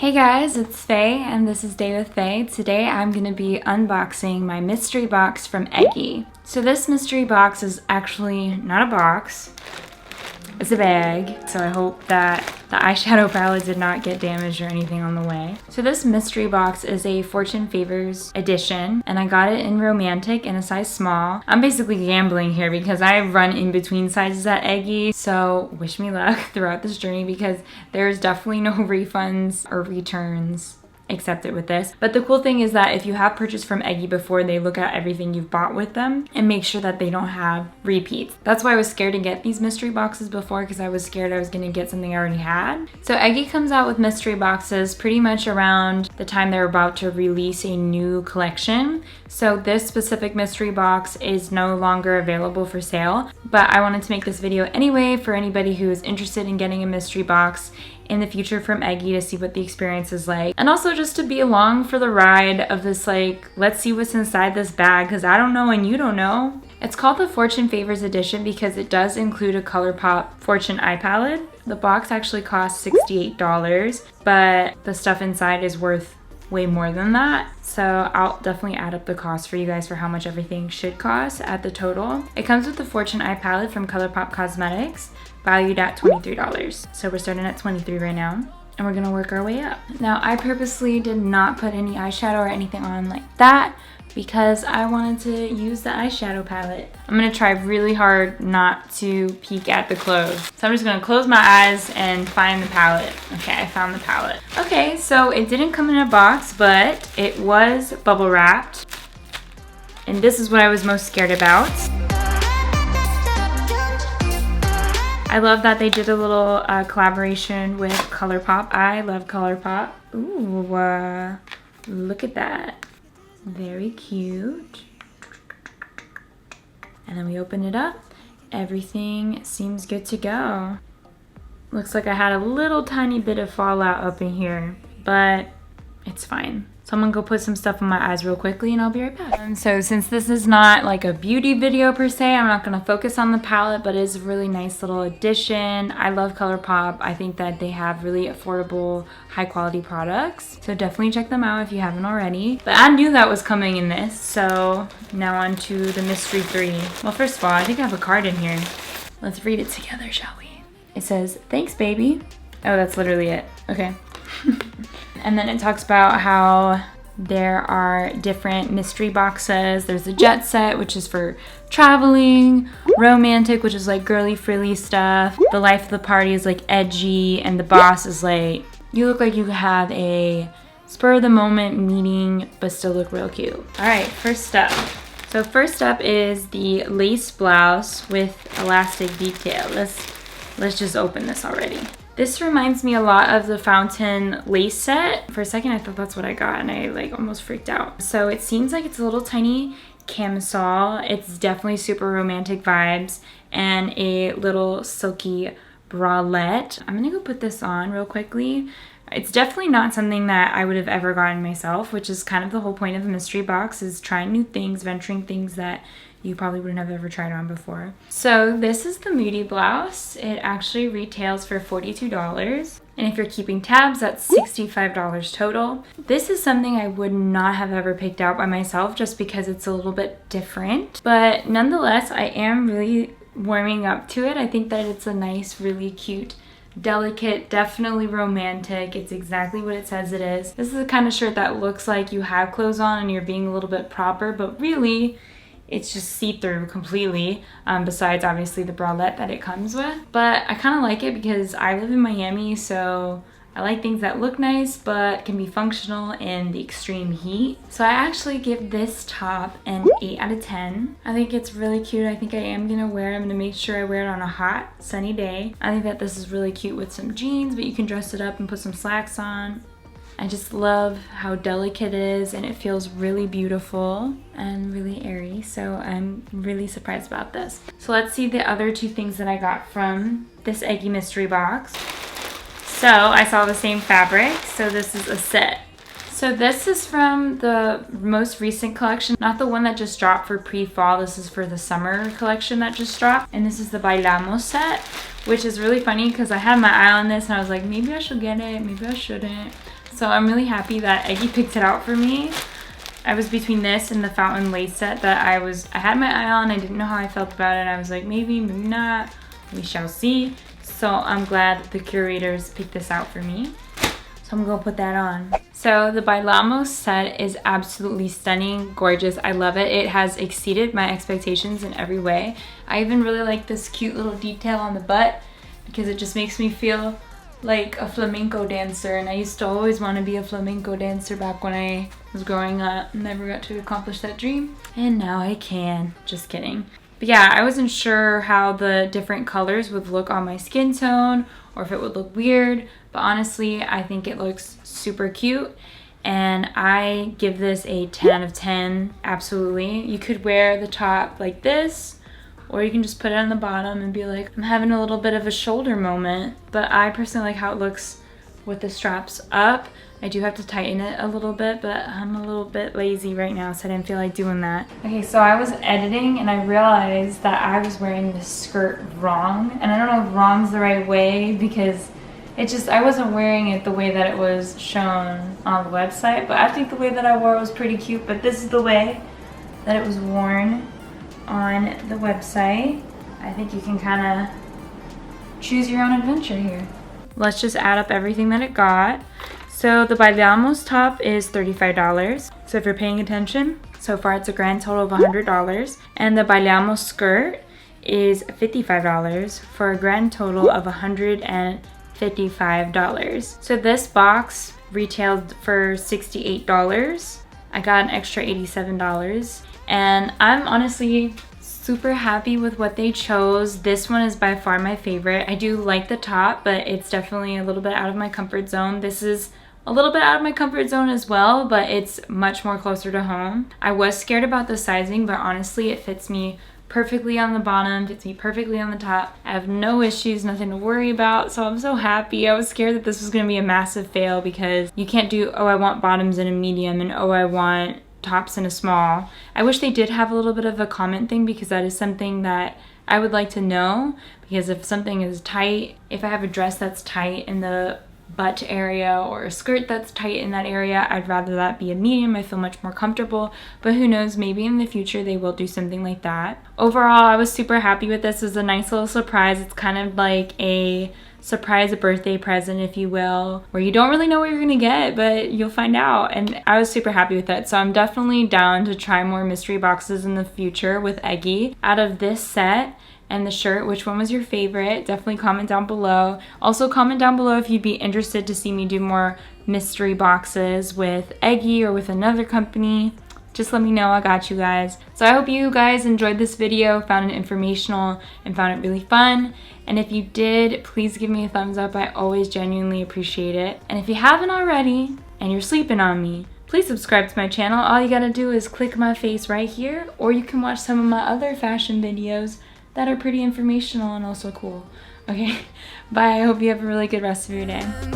Hey guys, it's Faye and this is Day with Faye. Today I'm going to be unboxing my mystery box from Eggie. So this mystery box is actually not a box, it's a bag. So I hope that the eyeshadow palette did not get damaged or anything on the way. So this mystery box is a Fortune Favors edition and I got it in romantic in a size small. I'm basically gambling here because I run in between sizes at Eggie. So wish me luck throughout this journey because there's definitely no refunds or returns accepted with this. But the cool thing is that if you have purchased from Eggie before, they look at everything you've bought with them and make sure that they don't have repeats. That's why I was scared to get these mystery boxes before, because I was scared I was going to get something I already had. So Eggie comes out with mystery boxes pretty much around the time they're about to release a new collection. So this specific mystery box is no longer available for sale, but I wanted to make this video anyway for anybody who is interested in getting a mystery box in the future from Eggie to see what the experience is like, and also just to be along for the ride of this, like, let's see what's inside this bag because I don't know and you don't know. It's called the Fortune Favors edition because it does include a Colourpop Fortune eye palette. The box actually costs $68, but the stuff inside is worth way more than that. So I'll definitely add up the cost for you guys for how much everything should cost at the total. It comes with the Fortune eye palette from Colourpop Cosmetics, valued at $23. So we're starting at $23 right now and we're gonna work our way up. Now I purposely did not put any eyeshadow or anything on like that because I wanted to use the eyeshadow palette. I'm gonna try really hard not to peek at the clothes. So I'm just gonna close my eyes and find the palette. Okay, I found the palette. Okay, so it didn't come in a box, but it was bubble wrapped. And this is what I was most scared about. I love that they did a little collaboration with Colourpop. I love Colourpop. Ooh, look at that. Very cute. And then we open it up. Everything seems good to go. Looks like I had a little tiny bit of fallout up in here, but it's fine. So I'm gonna go put some stuff on my eyes real quickly and I'll be right back. So since this is not like a beauty video per se, I'm not gonna focus on the palette, but it's a really nice little addition. I love Colourpop. I think that they have really affordable, high quality products. So definitely check them out if you haven't already. But I knew that was coming in this. So now on to the mystery 3. Well, first of all, I think I have a card in here. Let's read it together, shall we? It says, "Thanks, baby." Oh, that's literally it. Okay. And then it talks about how there are different mystery boxes. There's the Jet Set, which is for traveling, romantic, which is like girly frilly stuff. The Life of the Party is like edgy, and the Boss is like, you look like you have a spur of the moment meeting, but still look real cute. All right, first up. So first up is the lace blouse with elastic detail. Let's just open this already. This reminds me a lot of the Fountain lace set. For a second, I thought that's what I got and I like almost freaked out. So it seems like it's a little tiny camisole. It's definitely super romantic vibes and a little silky bralette. I'm gonna go put this on real quickly. It's definitely not something that I would have ever gotten myself, which is kind of the whole point of a mystery box, is trying new things, venturing things that you probably wouldn't have ever tried on before. So this is the Moody blouse. It actually retails for $42. And if you're keeping tabs, that's $65 total. This is something I would not have ever picked out by myself just because it's a little bit different. But nonetheless, I am really warming up to it. I think that it's a nice, really cute, delicate, definitely romantic. It's exactly what it says it is. This is the kind of shirt that looks like you have clothes on and you're being a little bit proper, but really, it's just see-through completely, besides obviously the bralette that it comes with. But I kind of like it because I live in Miami, so I like things that look nice but can be functional in the extreme heat. So I actually give this top an 8 out of 10. I think it's really cute. I think I am gonna wear it. I'm gonna make sure I wear it on a hot, sunny day. I think that this is really cute with some jeans, but you can dress it up and put some slacks on. I just love how delicate it is and it feels really beautiful and really airy. So I'm really surprised about this. So let's see the other two things that I got from this Eggie mystery box. So I saw the same fabric. So this is a set. So this is from the most recent collection, not the one that just dropped for pre-fall. This is for the summer collection that just dropped. And this is the Bailamos set, which is really funny because I had my eye on this and I was like, maybe I should get it, maybe I shouldn't. So I'm really happy that Eggie picked it out for me. I was between this and the fountain lace set that I had my eye on. I didn't know how I felt about it. I was like, maybe, maybe not. We shall see. So I'm glad that the curators picked this out for me. So I'm gonna put that on. So the Bailamos set is absolutely stunning, gorgeous. I love it. It has exceeded my expectations in every way. I even really like this cute little detail on the butt because it just makes me feel like a flamenco dancer, and I used to always want to be a flamenco dancer back when I was growing up. Never got to accomplish that dream, and now I can. Just kidding. But yeah, I wasn't sure how the different colors would look on my skin tone or if it would look weird, but honestly I think it looks super cute, and I give this a 10 out of 10. Absolutely. You could wear the top like this, or you can just put it on the bottom and be like, I'm having a little bit of a shoulder moment. But I personally like how it looks with the straps up. I do have to tighten it a little bit, but I'm a little bit lazy right now, so I didn't feel like doing that. Okay, so I was editing and I realized that I was wearing this skirt wrong. And I don't know if wrong's the right way because I wasn't wearing it the way that it was shown on the website. But I think the way that I wore it was pretty cute, but this is the way that it was worn on the website. I think you can kind of choose your own adventure here. Let's just add up everything that it got. So the Bailamos top is $35. So if you're paying attention, so far it's a grand total of $100. And the Bailamos skirt is $55 for a grand total of $155. So this box retailed for $68. I got an extra $87. And I'm honestly super happy with what they chose. This one is by far my favorite. I do like the top, but it's definitely a little bit out of my comfort zone. This is a little bit out of my comfort zone as well, but it's much more closer to home. I was scared about the sizing, but honestly it fits me perfectly on the bottom, fits me perfectly on the top. I have no issues, nothing to worry about, so I'm so happy. I was scared that this was gonna be a massive fail because you can't do, oh, I want bottoms in a medium and oh, I want tops in a small. I wish they did have a little bit of a comment thing because that is something that I would like to know, because if something is tight, if I have a dress that's tight in the butt area or a skirt that's tight in that area, I'd rather that be a medium. I feel much more comfortable, but who knows, maybe in the future they will do something like that. Overall, I was super happy with this. It was a nice little surprise. It's kind of like a surprise birthday present, if you will, where you don't really know what you're gonna get, but you'll find out. And I was super happy with it. So I'm definitely down to try more mystery boxes in the future with Eggie. Out of this set and the shirt, which one was your favorite? Definitely comment down below. Also comment down below if you'd be interested to see me do more mystery boxes with Eggie or with another company. Just let me know, I got you guys. So I hope you guys enjoyed this video, found it informational, and found it really fun. And if you did, please give me a thumbs up. I always genuinely appreciate it. And if you haven't already, and you're sleeping on me, please subscribe to my channel. All you gotta do is click my face right here, or you can watch some of my other fashion videos that are pretty informational and also cool. Okay, bye. I hope you have a really good rest of your day.